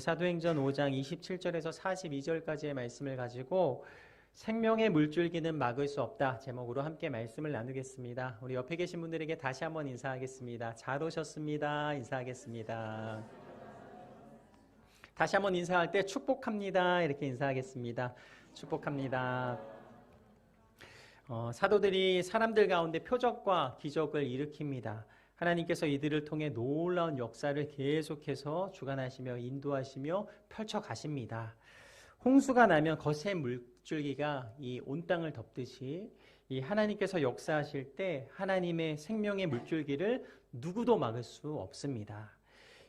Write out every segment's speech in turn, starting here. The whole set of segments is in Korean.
사도행전 5장 27절에서 42절까지의 말씀을 가지고 생명의 물줄기는 막을 수 없다 제목으로 함께 말씀을 나누겠습니다. 우리 옆에 계신 분들에게 다시 한번 인사하겠습니다. 잘 오셨습니다. 인사하겠습니다. 다시 한번 인사할 때 축복합니다. 이렇게 인사하겠습니다. 축복합니다. 사도들이 사람들 가운데 표적과 기적을 일으킵니다. 하나님께서 이들을 통해 놀라운 역사를 계속해서 주관하시며 인도하시며 펼쳐가십니다. 홍수가 나면 거센 물줄기가 이 온 땅을 덮듯이 이 하나님께서 역사하실 때 하나님의 생명의 물줄기를 누구도 막을 수 없습니다.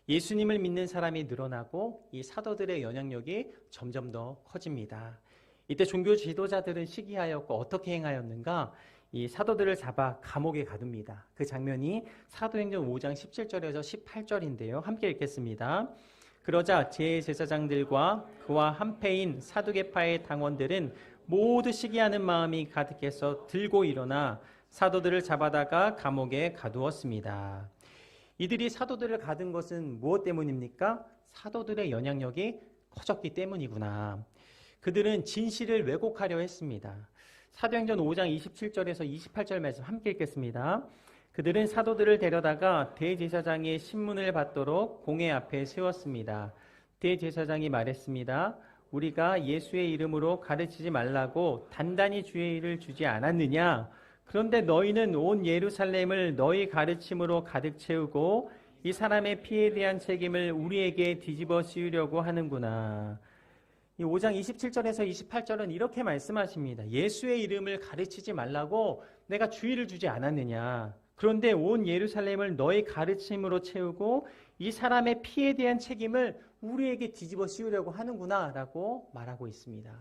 예수님을 믿는 사람이 늘어나고 이 사도들의 영향력이 점점 더 커집니다. 이때 종교 지도자들은 시기하였고 어떻게 행하였는가? 이 사도들을 잡아 감옥에 가둡니다. 그 장면이 사도행전 5장 17절에서 18절인데요. 함께 읽겠습니다. 그러자 제사장들과 그와 한패인 사두개파의 당원들은 모두 시기하는 마음이 가득해서 들고 일어나 사도들을 잡아다가 감옥에 가두었습니다. 이들이 사도들을 가둔 것은 무엇 때문입니까? 사도들의 영향력이 커졌기 때문이구나. 그들은 진실을 왜곡하려 했습니다. 사도행전 5장 27절에서 28절 말씀 함께 읽겠습니다. 그들은 사도들을 데려다가 대제사장의 신문을 받도록 공회 앞에 세웠습니다. 대제사장이 말했습니다. 우리가 예수의 이름으로 가르치지 말라고 단단히 주의 일을 주지 않았느냐? 그런데 너희는 온 예루살렘을 너희 가르침으로 가득 채우고 이 사람의 피에 대한 책임을 우리에게 뒤집어 씌우려고 하는구나. 이 5장 27절에서 28절은 이렇게 말씀하십니다. 예수의 이름을 가르치지 말라고 내가 주의를 주지 않았느냐. 그런데 온 예루살렘을 너희 가르침으로 채우고 이 사람의 피에 대한 책임을 우리에게 뒤집어 씌우려고 하는구나 라고 말하고 있습니다.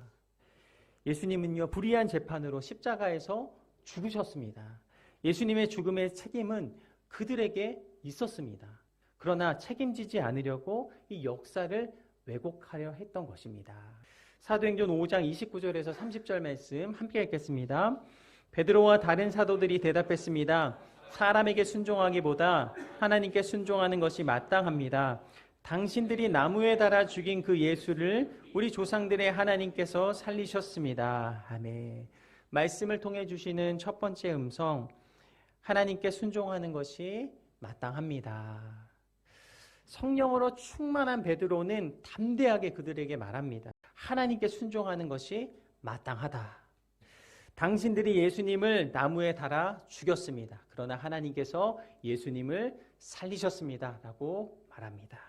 예수님은요, 불의한 재판으로 십자가에서 죽으셨습니다. 예수님의 죽음의 책임은 그들에게 있었습니다. 그러나 책임지지 않으려고 이 역사를 왜곡하려 했던 것입니다. 사도행전 5장 29절에서 30절 말씀 함께 읽겠습니다. 베드로와 다른 사도들이 대답했습니다. 사람에게 순종하기보다 하나님께 순종하는 것이 마땅합니다. 당신들이 나무에 달아 죽인 그 예수를 우리 조상들의 하나님께서 살리셨습니다. 아멘. 말씀을 통해 주시는 첫 번째 음성, 하나님께 순종하는 것이 마땅합니다. 성령으로 충만한 베드로는 담대하게 그들에게 말합니다. 하나님께 순종하는 것이 마땅하다. 당신들이 예수님을 나무에 달아 죽였습니다. 그러나 하나님께서 예수님을 살리셨습니다. 라고 말합니다.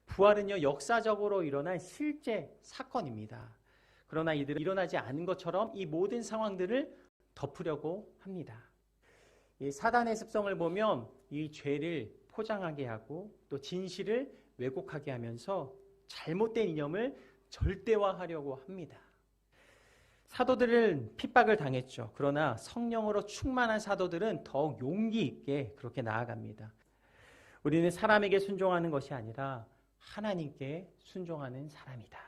부활은요, 역사적으로 일어난 실제 사건입니다. 그러나 이들은 일어나지 않은 것처럼 이 모든 상황들을 덮으려고 합니다. 이 사단의 습성을 보면 이 죄를 포장하게 하고 또 진실을 왜곡하게 하면서 잘못된 이념을 절대화하려고 합니다. 사도들은 핍박을 당했죠. 그러나 성령으로 충만한 사도들은 더욱 용기 있게 그렇게 나아갑니다. 우리는 사람에게 순종하는 것이 아니라 하나님께 순종하는 사람이다.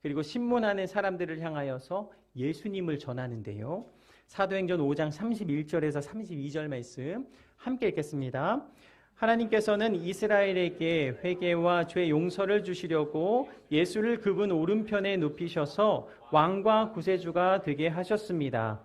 그리고 신문하는 사람들을 향하여서 예수님을 전하는데요. 사도행전 5장 31절에서 32절 말씀 함께 읽겠습니다. 하나님께서는 이스라엘에게 회개와 죄 용서를 주시려고 예수를 그분 오른편에 눕히셔서 왕과 구세주가 되게 하셨습니다.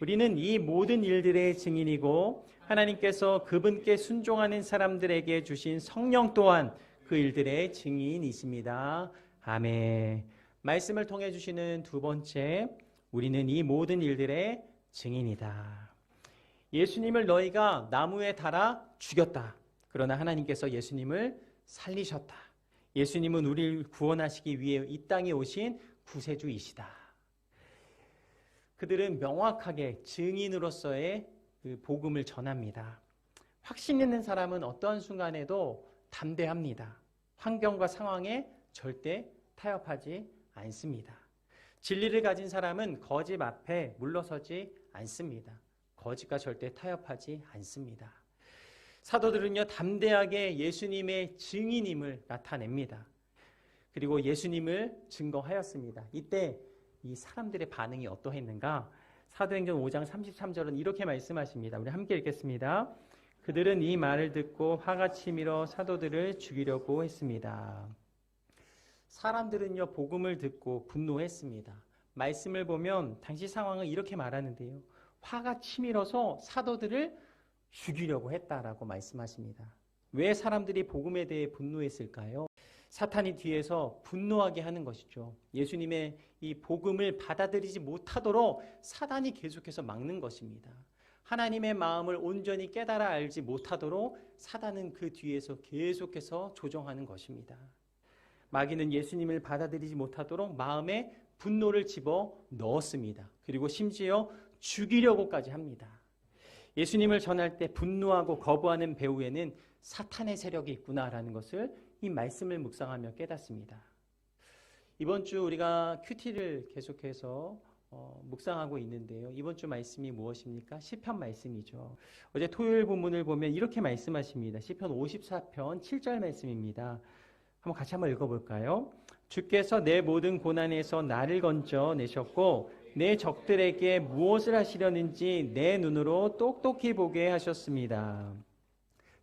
우리는 이 모든 일들의 증인이고 하나님께서 그분께 순종하는 사람들에게 주신 성령 또한 그 일들의 증인이십니다. 아멘. 말씀을 통해 주시는 두 번째, 우리는 이 모든 일들의 증인이다. 예수님을 너희가 나무에 달아 죽였다. 그러나 하나님께서 예수님을 살리셨다. 예수님은 우리를 구원하시기 위해 이 땅에 오신 구세주이시다. 그들은 명확하게 증인으로서의 그 복음을 전합니다. 확신 있는 사람은 어떠한 순간에도 담대합니다. 환경과 상황에 절대 타협하지 않습니다. 진리를 가진 사람은 거짓 앞에 물러서지 않습니다. 거짓과 절대 타협하지 않습니다. 사도들은요, 담대하게 예수님의 증인임을 나타냅니다. 그리고 예수님을 증거하였습니다. 이때 이 사람들의 반응이 어떠했는가? 사도행전 5장 33절은 이렇게 말씀하십니다. 우리 함께 읽겠습니다. 그들은 이 말을 듣고 화가 치밀어 사도들을 죽이려고 했습니다. 사람들은요, 복음을 듣고 분노했습니다. 말씀을 보면 당시 상황을 이렇게 말하는데요. 화가 치밀어서 사도들을 죽이려고 했다라고 말씀하십니다. 왜 사람들이 복음에 대해 분노했을까요? 사탄이 뒤에서 분노하게 하는 것이죠. 예수님의 이 복음을 받아들이지 못하도록 사단이 계속해서 막는 것입니다. 하나님의 마음을 온전히 깨달아 알지 못하도록 사단은 그 뒤에서 계속해서 조종하는 것입니다. 마귀는 예수님을 받아들이지 못하도록 마음에 분노를 집어 넣었습니다. 그리고 심지어 죽이려고까지 합니다. 예수님을 전할 때 분노하고 거부하는 배후에는 사탄의 세력이 있구나라는 것을 이 말씀을 묵상하며 깨닫습니다. 이번 주 우리가 큐티를 계속해서 묵상하고 있는데요. 이번 주 말씀이 무엇입니까? 시편 말씀이죠. 어제 토요일 본문을 보면 이렇게 말씀하십니다. 시편 54편 7절 말씀입니다. 같이 한번 읽어볼까요? 주께서 내 모든 고난에서 나를 건져내셨고 내 적들에게 무엇을 하시려는지 내 눈으로 똑똑히 보게 하셨습니다.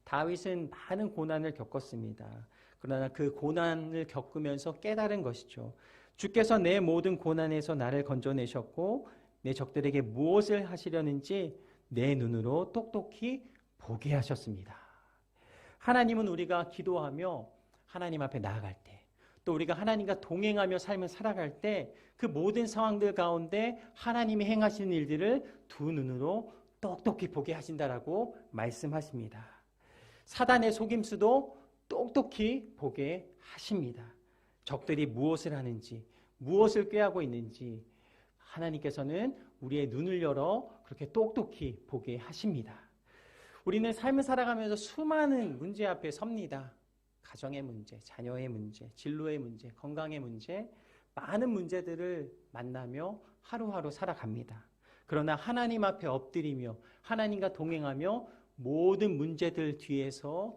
다윗은 많은 고난을 겪었습니다. 그러나 그 고난을 겪으면서 깨달은 것이죠. 주께서 내 모든 고난에서 나를 건져내셨고 내 적들에게 무엇을 하시려는지 내 눈으로 똑똑히 보게 하셨습니다. 하나님은 우리가 기도하며 하나님 앞에 나아갈 때, 또 우리가 하나님과 동행하며 삶을 살아갈 때 그 모든 상황들 가운데 하나님이 행하시는 일들을 두 눈으로 똑똑히 보게 하신다라고 말씀하십니다. 사단의 속임수도 똑똑히 보게 하십니다. 적들이 무엇을 하는지, 무엇을 꾀하고 있는지 하나님께서는 우리의 눈을 열어 그렇게 똑똑히 보게 하십니다. 우리는 삶을 살아가면서 수많은 문제 앞에 섭니다. 가정의 문제, 자녀의 문제, 진로의 문제, 건강의 문제, 많은 문제들을 만나며 하루하루 살아갑니다. 그러나 하나님 앞에 엎드리며 하나님과 동행하며 모든 문제들 뒤에서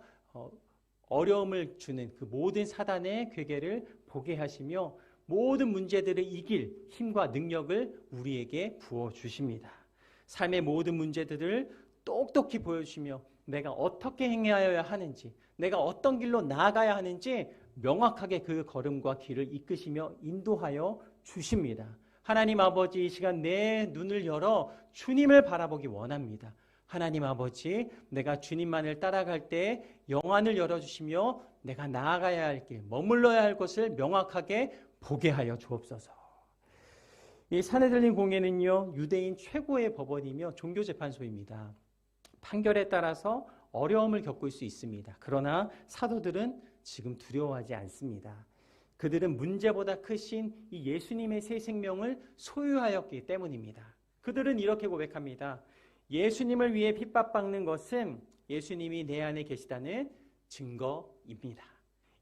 어려움을 주는 그 모든 사단의 괴계를 보게 하시며 모든 문제들을 이길 힘과 능력을 우리에게 부어주십니다. 삶의 모든 문제들을 똑똑히 보여주시며 내가 어떻게 행해야 하는지, 내가 어떤 길로 나아가야 하는지 명확하게 그 걸음과 길을 이끄시며 인도하여 주십니다. 하나님 아버지, 이 시간 내 눈을 열어 주님을 바라보기 원합니다. 하나님 아버지, 내가 주님만을 따라갈 때 영안을 열어주시며 내가 나아가야 할 길, 머물러야 할 곳을 명확하게 보게 하여 주옵소서. 이 사내들린 공회는요, 유대인 최고의 법원이며 종교재판소입니다. 판결에 따라서 어려움을 겪을 수 있습니다. 그러나 사도들은 지금 두려워하지 않습니다. 그들은 문제보다 크신 이 예수님의 새 생명을 소유하였기 때문입니다. 그들은 이렇게 고백합니다. 예수님을 위해 핍박받는 것은 예수님이 내 안에 계시다는 증거입니다.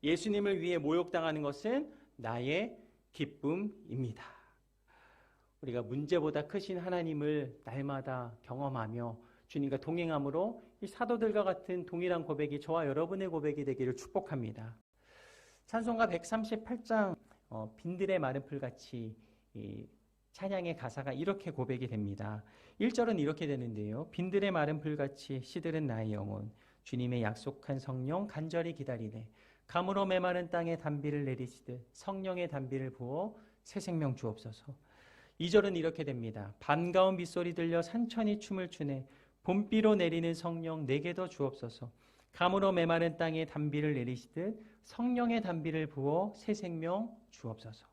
예수님을 위해 모욕당하는 것은 나의 기쁨입니다. 우리가 문제보다 크신 하나님을 날마다 경험하며 주님과 동행함으로 이 사도들과 같은 동일한 고백이 저와 여러분의 고백이 되기를 축복합니다. 찬송가 138장 빈들의 마른 풀같이 이 찬양의 가사가 이렇게 고백이 됩니다. 1절은 이렇게 되는데요. 빈들의 마른 풀같이 시들은 나의 영혼 주님의 약속한 성령 간절히 기다리네. 가물어 메마른 땅에 단비를 내리시듯 성령의 단비를 부어 새 생명 주옵소서. 2절은 이렇게 됩니다. 반가운 빗소리 들려 산천이 춤을 추네. 봄비로 내리는 성령 내게 더 주옵소서. 가물어 메마른 땅에 단비를 내리시듯 성령의 단비를 부어 새 생명 주옵소서.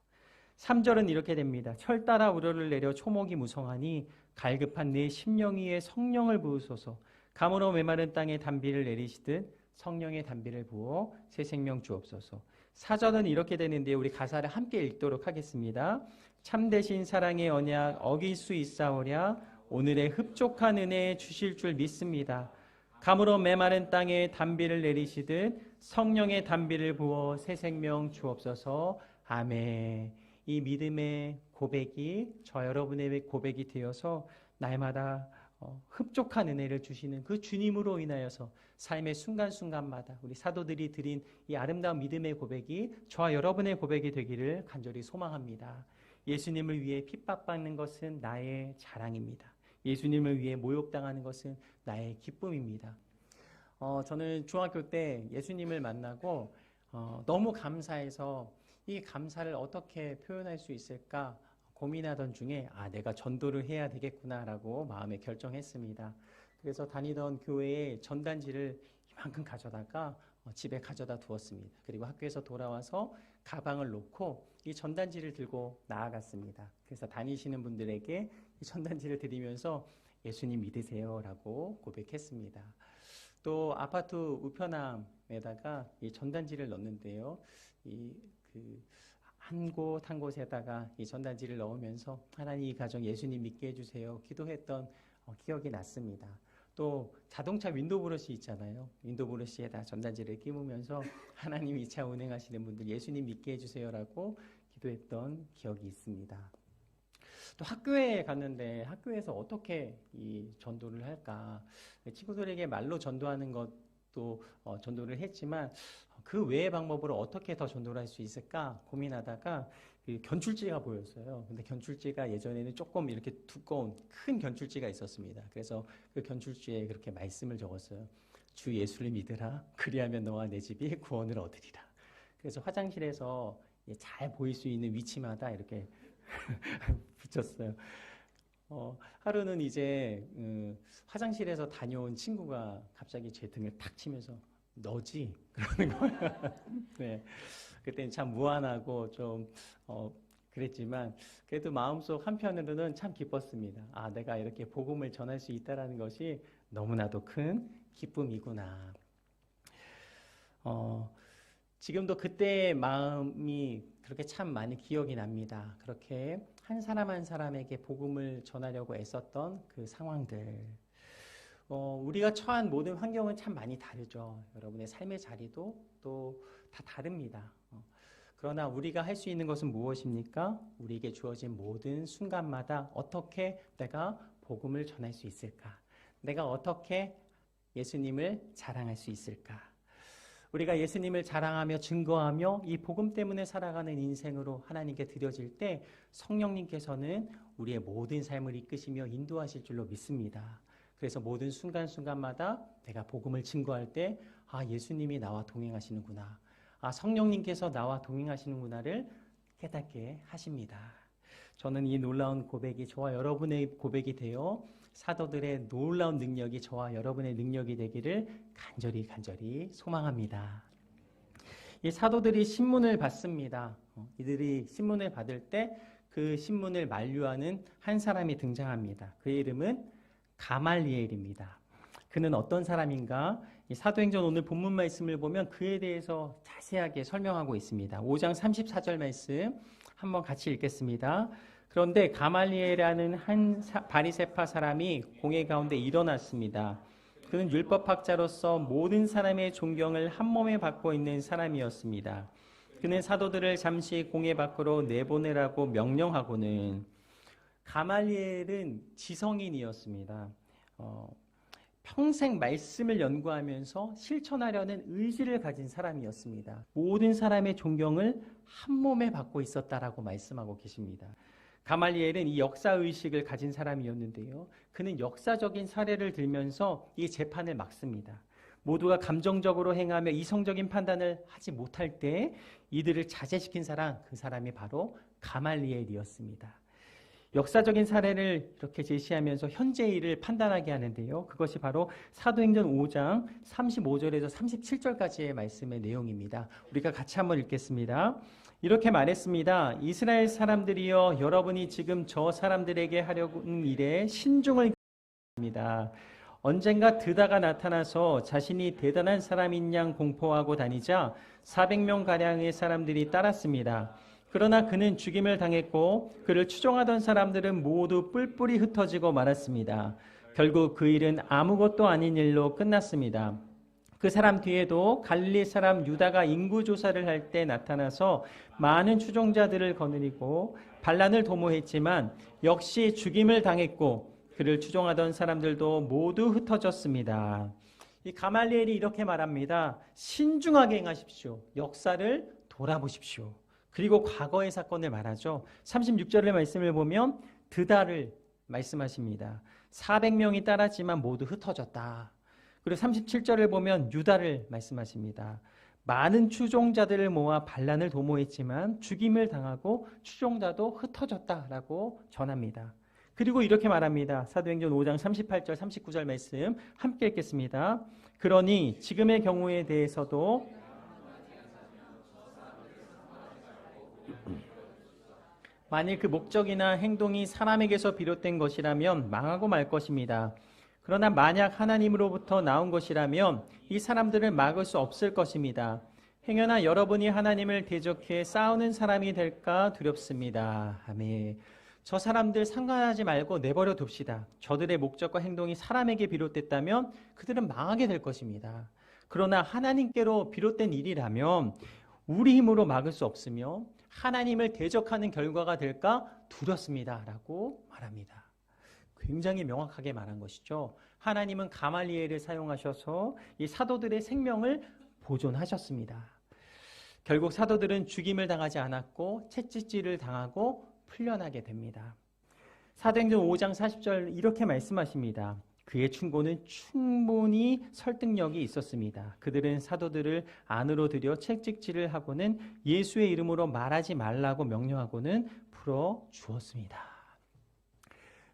3절은 이렇게 됩니다. 철 따라 우러를 내려 초목이 무성하니 갈급한 내 심령 위에 성령을 부으소서. 가물어 메마른 땅에 단비를 내리시듯 성령의 단비를 부어 새 생명 주옵소서. 4절은 이렇게 되는데 우리 가사를 함께 읽도록 하겠습니다. 참되신 사랑의 언약 어길 수 있사오랴. 오늘의 흡족한 은혜 주실 줄 믿습니다. 가물어 메마른 땅에 단비를 내리시듯 성령의 단비를 부어 새 생명 주옵소서. 아멘. 이 믿음의 고백이 저 여러분의 고백이 되어서 날마다 흡족한 은혜를 주시는 그 주님으로 인하여서 삶의 순간순간마다 우리 사도들이 드린 이 아름다운 믿음의 고백이 저와 여러분의 고백이 되기를 간절히 소망합니다. 예수님을 위해 핍박받는 것은 나의 자랑입니다. 예수님을 위해 모욕당하는 것은 나의 기쁨입니다. 저는 중학교 때 예수님을 만나고 너무 감사해서 이 감사를 어떻게 표현할 수 있을까 고민하던 중에 내가 전도를 해야 되겠구나라고 마음에 결정했습니다. 그래서 다니던 교회에 전단지를 이만큼 가져다가 집에 가져다 두었습니다. 그리고 학교에서 돌아와서 가방을 놓고 이 전단지를 들고 나아갔습니다. 그래서 다니시는 분들에게 이 전단지를 드리면서 예수님 믿으세요 라고 고백했습니다. 또 아파트 우편함에다가 이 전단지를 넣는데요. 한 곳 한 곳에다가 이 전단지를 넣으면서 하나님 이 가정 예수님 믿게 해주세요 기도했던 기억이 났습니다. 또 자동차 윈도우브러시 있잖아요. 윈도우브러시에다 전단지를 끼우면서 하나님 이 차 운행하시는 분들 예수님 믿게 해주세요라고 기도했던 기억이 있습니다. 또 학교에 갔는데 학교에서 어떻게 이 전도를 할까? 친구들에게 말로 전도하는 것도 전도를 했지만 그 외의 방법으로 어떻게 더 전도를 할 수 있을까 고민하다가 그 견출지가 보였어요. 근데 견출지가 예전에는 조금 이렇게 두꺼운 큰 견출지가 있었습니다. 그래서 그 견출지에 그렇게 말씀을 적었어요. 주 예수를 믿으라. 그리하면 너와 내 집이 구원을 얻으리라. 그래서 화장실에서 잘 보일 수 있는 위치마다 이렇게 붙였어요. 하루는 이제 화장실에서 다녀온 친구가 갑자기 제 등을 탁 치면서 너지? 그러는 거예요. 네. 그때는 참 무안하고 좀 그랬지만 그래도 마음속 한편으로는 참 기뻤습니다. 내가 이렇게 복음을 전할 수 있다는 것이 너무나도 큰 기쁨이구나. 지금도 그때의 마음이 그렇게 참 많이 기억이 납니다. 그렇게 한 사람 한 사람에게 복음을 전하려고 애썼던 그 상황들. 우리가 처한 모든 환경은 참 많이 다르죠. 여러분의 삶의 자리도 또 다 다릅니다. 그러나 우리가 할 수 있는 것은 무엇입니까? 우리에게 주어진 모든 순간마다 어떻게 내가 복음을 전할 수 있을까? 내가 어떻게 예수님을 자랑할 수 있을까? 우리가 예수님을 자랑하며 증거하며 이 복음 때문에 살아가는 인생으로 하나님께 드려질 때 성령님께서는 우리의 모든 삶을 이끄시며 인도하실 줄로 믿습니다. 그래서 모든 순간순간마다 내가 복음을 증거할 때 예수님이 나와 동행하시는구나. 성령님께서 나와 동행하시는구나를 깨닫게 하십니다. 저는 이 놀라운 고백이 저와 여러분의 고백이 되어 사도들의 놀라운 능력이 저와 여러분의 능력이 되기를 간절히 소망합니다. 이 사도들이 신문을 받습니다. 이들이 신문을 받을 때 그 신문을 만류하는 한 사람이 등장합니다. 그의 이름은 가말리엘입니다. 그는 어떤 사람인가? 이 사도행전 오늘 본문 말씀을 보면 그에 대해서 자세하게 설명하고 있습니다. 5장 34절 말씀 한번 같이 읽겠습니다. 그런데 가말리엘이라는 한 바리새파 사람이 공회 가운데 일어났습니다. 그는 율법학자로서 모든 사람의 존경을 한 몸에 받고 있는 사람이었습니다. 그는 사도들을 잠시 공회 밖으로 내보내라고 명령하고는 가말리엘은 지성인이었습니다. 평생 말씀을 연구하면서 실천하려는 의지를 가진 사람이었습니다. 모든 사람의 존경을 한 몸에 받고 있었다라고 말씀하고 계십니다. 가말리엘은 이 역사의식을 가진 사람이었는데요. 그는 역사적인 사례를 들면서 이 재판을 막습니다. 모두가 감정적으로 행하며 이성적인 판단을 하지 못할 때 이들을 자제시킨 사람, 그 사람이 바로 가말리엘이었습니다. 역사적인 사례를 이렇게 제시하면서 현재 일을 판단하게 하는데요. 그것이 바로 사도행전 5장 35절에서 37절까지의 말씀의 내용입니다. 우리가 같이 한번 읽겠습니다. 이렇게 말했습니다. 이스라엘 사람들이여, 여러분이 지금 저 사람들에게 하려는 일에 신중을 기합니다. 언젠가 드다가 나타나서 자신이 대단한 사람인 양 공포하고 다니자 400명가량의 사람들이 따랐습니다. 그러나 그는 죽임을 당했고 그를 추종하던 사람들은 모두 뿔뿔이 흩어지고 말았습니다. 결국 그 일은 아무것도 아닌 일로 끝났습니다. 그 사람 뒤에도 갈릴리 사람 유다가 인구조사를 할 때 나타나서 많은 추종자들을 거느리고 반란을 도모했지만 역시 죽임을 당했고 그를 추종하던 사람들도 모두 흩어졌습니다. 이 가말리엘이 이렇게 말합니다. 신중하게 행하십시오. 역사를 돌아보십시오. 그리고 과거의 사건을 말하죠. 36절의 말씀을 보면 드다를 말씀하십니다. 400명이 따랐지만 모두 흩어졌다. 그리고 37절을 보면 유다를 말씀하십니다. 많은 추종자들을 모아 반란을 도모했지만 죽임을 당하고 추종자도 흩어졌다라고 전합니다. 그리고 이렇게 말합니다. 사도행전 5장 38절 39절 말씀 함께 읽겠습니다. 그러니 지금의 경우에 대해서도 만일 그 목적이나 행동이 사람에게서 비롯된 것이라면 망하고 말 것입니다. 그러나 만약 하나님으로부터 나온 것이라면 이 사람들을 막을 수 없을 것입니다. 행여나 여러분이 하나님을 대적해 싸우는 사람이 될까 두렵습니다. 아멘. 저 사람들 상관하지 말고 내버려 둡시다. 저들의 목적과 행동이 사람에게 비롯됐다면 그들은 망하게 될 것입니다. 그러나 하나님께로 비롯된 일이라면 우리 힘으로 막을 수 없으며 하나님을 대적하는 결과가 될까 두렵습니다. 라고 말합니다. 굉장히 명확하게 말한 것이죠. 하나님은 가말리엘을 사용하셔서 이 사도들의 생명을 보존하셨습니다. 결국 사도들은 죽임을 당하지 않았고 채찍질을 당하고 풀려나게 됩니다. 사도행전 5장 40절 이렇게 말씀하십니다. 그의 충고는 충분히 설득력이 있었습니다. 그들은 사도들을 안으로 들여 채찍질을 하고는 예수의 이름으로 말하지 말라고 명령하고는 풀어주었습니다.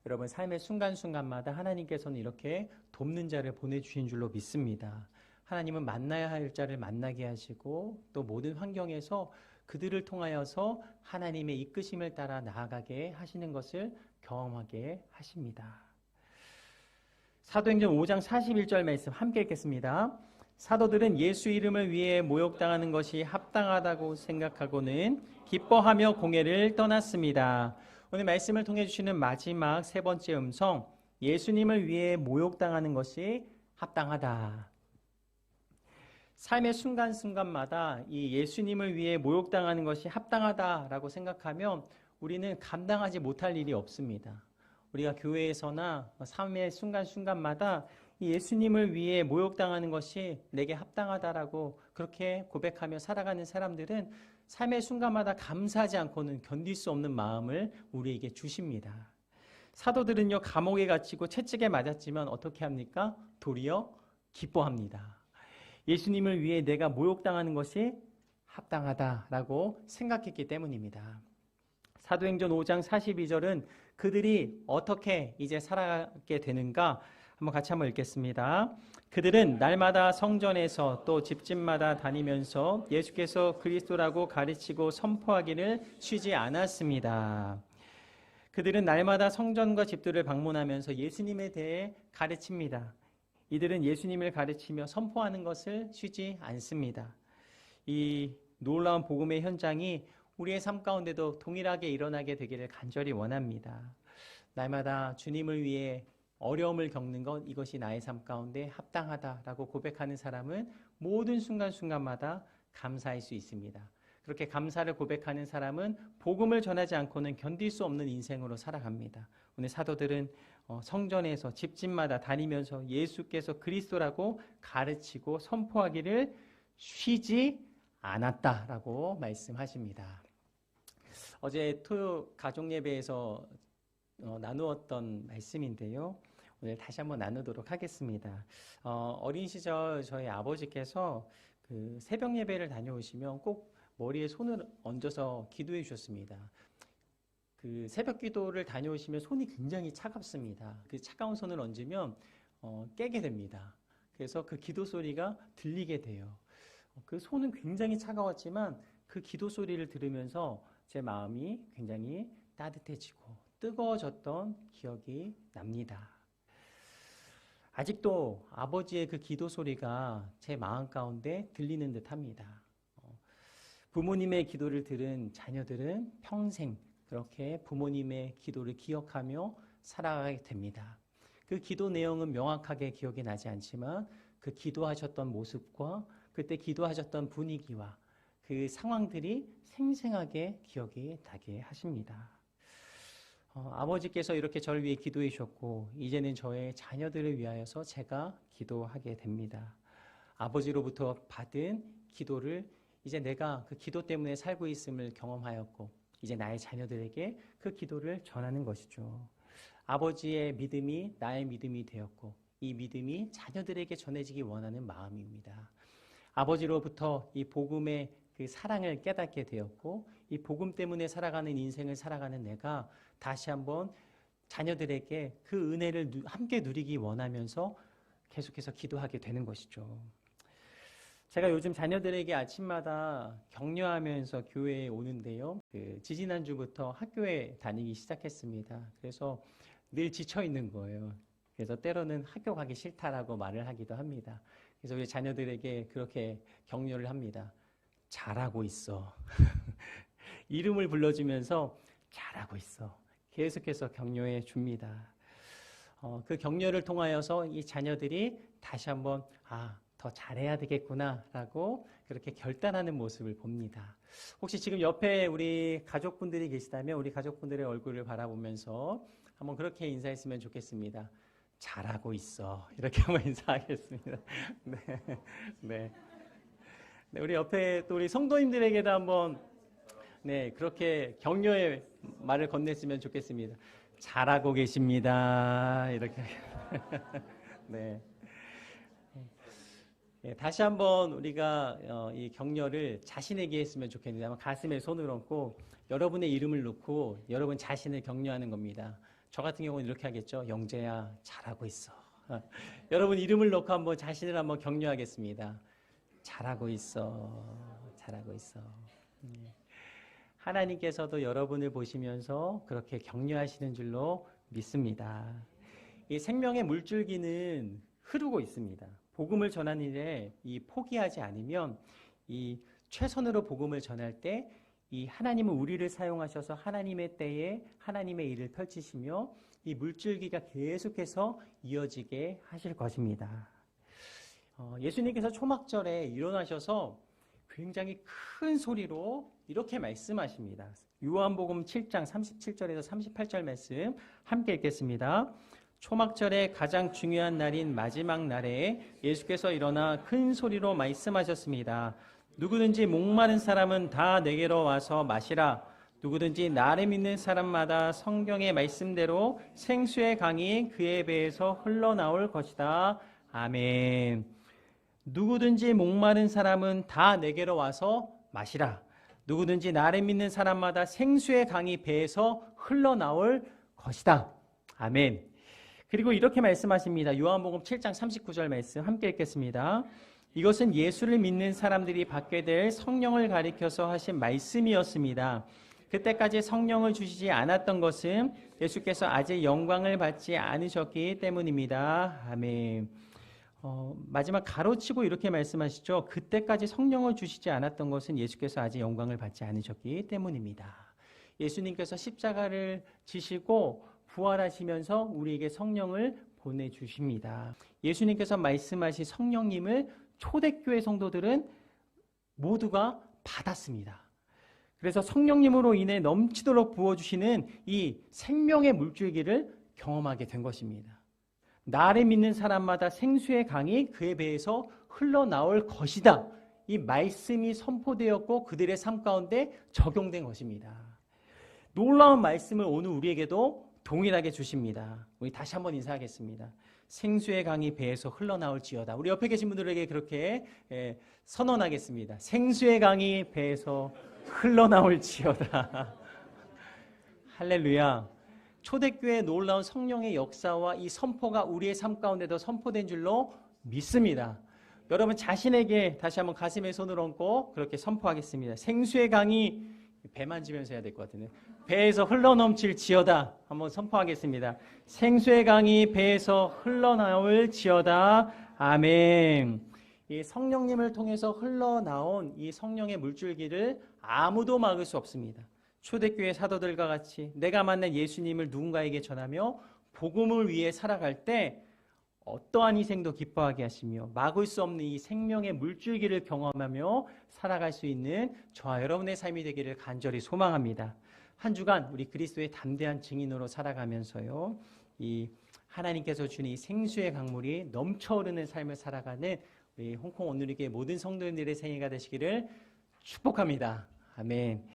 여러분, 삶의 순간순간마다 하나님께서는 이렇게 돕는 자를 보내주신 줄로 믿습니다. 하나님은 만나야 할 자를 만나게 하시고 또 모든 환경에서 그들을 통하여서 하나님의 이끄심을 따라 나아가게 하시는 것을 경험하게 하십니다. 사도행전 5장 41절 말씀 함께 읽겠습니다. 사도들은 예수 이름을 위해 모욕당하는 것이 합당하다고 생각하고는 기뻐하며 공회를 떠났습니다. 오늘 말씀을 통해 주시는 마지막 세 번째 음성, 예수님을 위해 모욕당하는 것이 합당하다. 삶의 순간순간마다 이 예수님을 위해 모욕당하는 것이 합당하다라고 생각하면 우리는 감당하지 못할 일이 없습니다. 우리가 교회에서나 삶의 순간순간마다 이 예수님을 위해 모욕당하는 것이 내게 합당하다라고 그렇게 고백하며 살아가는 사람들은 삶의 순간마다 감사하지 않고는 견딜 수 없는 마음을 우리에게 주십니다. 사도들은요, 감옥에 갇히고 채찍에 맞았지만 어떻게 합니까? 도리어 기뻐합니다. 예수님을 위해 내가 모욕당하는 것이 합당하다라고 생각했기 때문입니다. 사도행전 5장 42절은 그들이 어떻게 이제 살아가게 되는가 한번 같이 한번 읽겠습니다. 그들은 날마다 성전에서 또 집집마다 다니면서 예수께서 그리스도라고 가르치고 선포하기를 쉬지 않았습니다. 그들은 날마다 성전과 집들을 방문하면서 예수님에 대해 가르칩니다. 이들은 예수님을 가르치며 선포하는 것을 쉬지 않습니다. 이 놀라운 복음의 현장이 우리의 삶 가운데도 동일하게 일어나게 되기를 간절히 원합니다. 날마다 주님을 위해 어려움을 겪는 것, 이것이 나의 삶 가운데 합당하다라고 고백하는 사람은 모든 순간순간마다 감사할 수 있습니다. 그렇게 감사를 고백하는 사람은 복음을 전하지 않고는 견딜 수 없는 인생으로 살아갑니다. 오늘 사도들은 성전에서 집집마다 다니면서 예수께서 그리스도라고 가르치고 선포하기를 쉬지 않았다라고 말씀하십니다. 어제 토요 가족 예배에서 나누었던 말씀인데요. 오늘 다시 한번 나누도록 하겠습니다. 어린 시절 저희 아버지께서 그 새벽 예배를 다녀오시면 꼭 머리에 손을 얹어서 기도해 주셨습니다. 그 새벽 기도를 다녀오시면 손이 굉장히 차갑습니다. 그 차가운 손을 얹으면 깨게 됩니다. 그래서 그 기도 소리가 들리게 돼요. 그 손은 굉장히 차가웠지만 그 기도 소리를 들으면서 제 마음이 굉장히 따뜻해지고 뜨거워졌던 기억이 납니다. 아직도 아버지의 그 기도 소리가 제 마음 가운데 들리는 듯합니다. 부모님의 기도를 들은 자녀들은 평생 그렇게 부모님의 기도를 기억하며 살아가게 됩니다. 그 기도 내용은 명확하게 기억이 나지 않지만 그 기도하셨던 모습과 그때 기도하셨던 분위기와 그 상황들이 생생하게 기억이 나게 하십니다. 아버지께서 이렇게 저를 위해 기도해 주셨고 이제는 저의 자녀들을 위하여서 제가 기도하게 됩니다. 아버지로부터 받은 기도를 이제 내가 그 기도 때문에 살고 있음을 경험하였고 이제 나의 자녀들에게 그 기도를 전하는 것이죠. 아버지의 믿음이 나의 믿음이 되었고 이 믿음이 자녀들에게 전해지기 원하는 마음입니다. 아버지로부터 이 복음의 그 사랑을 깨닫게 되었고 이 복음 때문에 살아가는 인생을 살아가는 내가 다시 한번 자녀들에게 그 은혜를 함께 누리기 원하면서 계속해서 기도하게 되는 것이죠. 제가 요즘 자녀들에게 아침마다 격려하면서 교회에 오는데요. 지지난주부터 학교에 다니기 시작했습니다. 그래서 늘 지쳐 있는 거예요. 그래서 때로는 학교 가기 싫다라고 말을 하기도 합니다. 그래서 우리 자녀들에게 그렇게 격려를 합니다. 잘하고 있어. 이름을 불러주면서 잘하고 있어. 계속해서 격려해 줍니다. 그 격려를 통하여서 이 자녀들이 다시 한번 더 잘해야 되겠구나라고 그렇게 결단하는 모습을 봅니다. 혹시 지금 옆에 우리 가족분들이 계시다면 우리 가족분들의 얼굴을 바라보면서 한번 그렇게 인사했으면 좋겠습니다. 잘하고 있어. 이렇게 한번 인사하겠습니다. 네, 네. 네, 우리 옆에 또 우리 성도님들에게도 한번 그렇게 격려의 말을 건넸으면 좋겠습니다. 잘하고 계십니다. 이렇게. 네. 다시 한번 우리가 이 격려를 자신에게 했으면 좋겠는데 아마 가슴에 손을 얹고 여러분의 이름을 놓고 여러분 자신을 격려하는 겁니다. 저 같은 경우는 이렇게 하겠죠. 영재야 잘하고 있어. 여러분 이름을 놓고 한번 자신을 한번 격려하겠습니다. 잘하고 있어. 잘하고 있어. 하나님께서도 여러분을 보시면서 그렇게 격려하시는 줄로 믿습니다. 이 생명의 물줄기는 흐르고 있습니다. 복음을 전하는 일에 이 포기하지 않으면 이 최선으로 복음을 전할 때 이 하나님은 우리를 사용하셔서 하나님의 때에 하나님의 일을 펼치시며 이 물줄기가 계속해서 이어지게 하실 것입니다. 예수님께서 초막절에 일어나셔서 굉장히 큰 소리로 이렇게 말씀하십니다. 요한복음 7장 37절에서 38절 말씀 함께 읽겠습니다. 초막절의 가장 중요한 날인 마지막 날에 예수께서 일어나 큰 소리로 말씀하셨습니다. 누구든지 목마른 사람은 다 내게로 와서 마시라. 누구든지 나를 믿는 사람마다 성경의 말씀대로 생수의 강이 그의 배에서 흘러나올 것이다. 아멘. 누구든지 목마른 사람은 다 내게로 와서 마시라. 누구든지 나를 믿는 사람마다 생수의 강이 배에서 흘러나올 것이다. 아멘. 그리고 이렇게 말씀하십니다. 요한복음 7장 39절 말씀 함께 읽겠습니다. 이것은 예수를 믿는 사람들이 받게 될 성령을 가리켜서 하신 말씀이었습니다. 그때까지 성령을 주시지 않았던 것은 예수께서 아직 영광을 받지 않으셨기 때문입니다. 아멘. 마지막 가로치고 이렇게 말씀하시죠. 그때까지 성령을 주시지 않았던 것은 예수께서 아직 영광을 받지 않으셨기 때문입니다. 예수님께서 십자가를 지시고 부활하시면서 우리에게 성령을 보내주십니다. 예수님께서 말씀하신 성령님을 초대교회 성도들은 모두가 받았습니다. 그래서 성령님으로 인해 넘치도록 부어주시는 이 생명의 물줄기를 경험하게 된 것입니다. 나를 믿는 사람마다 생수의 강이 그의 배에서 흘러나올 것이다. 이 말씀이 선포되었고 그들의 삶 가운데 적용된 것입니다. 놀라운 말씀을 오늘 우리에게도 동일하게 주십니다. 우리 다시 한번 인사하겠습니다. 생수의 강이 배에서 흘러나올지어다. 우리 옆에 계신 분들에게 그렇게 선언하겠습니다. 생수의 강이 배에서 흘러나올지어다. 할렐루야. 초대교회의 놀라운 성령의 역사와 이 선포가 우리의 삶 가운데도 선포된 줄로 믿습니다. 여러분 자신에게 다시 한번 가슴에 손을 얹고 그렇게 선포하겠습니다. 생수의 강이 배 만지면서 해야 될 것 같은데 배에서 흘러넘칠지어다. 한번 선포하겠습니다. 생수의 강이 배에서 흘러나올지어다. 아멘. 이 성령님을 통해서 흘러나온 이 성령의 물줄기를 아무도 막을 수 없습니다. 초대교회 사도들과 같이 내가 만난 예수님을 누군가에게 전하며 복음을 위해 살아갈 때 어떠한 희생도 기뻐하게 하시며 막을 수 없는 이 생명의 물줄기를 경험하며 살아갈 수 있는 저와 여러분의 삶이 되기를 간절히 소망합니다. 한 주간 우리 그리스도의 담대한 증인으로 살아가면서요, 이 하나님께서 주신 이 생수의 강물이 넘쳐흐르는 삶을 살아가는 우리 홍콩 온누리교회 모든 성도님들의 생애가 되시기를 축복합니다. 아멘.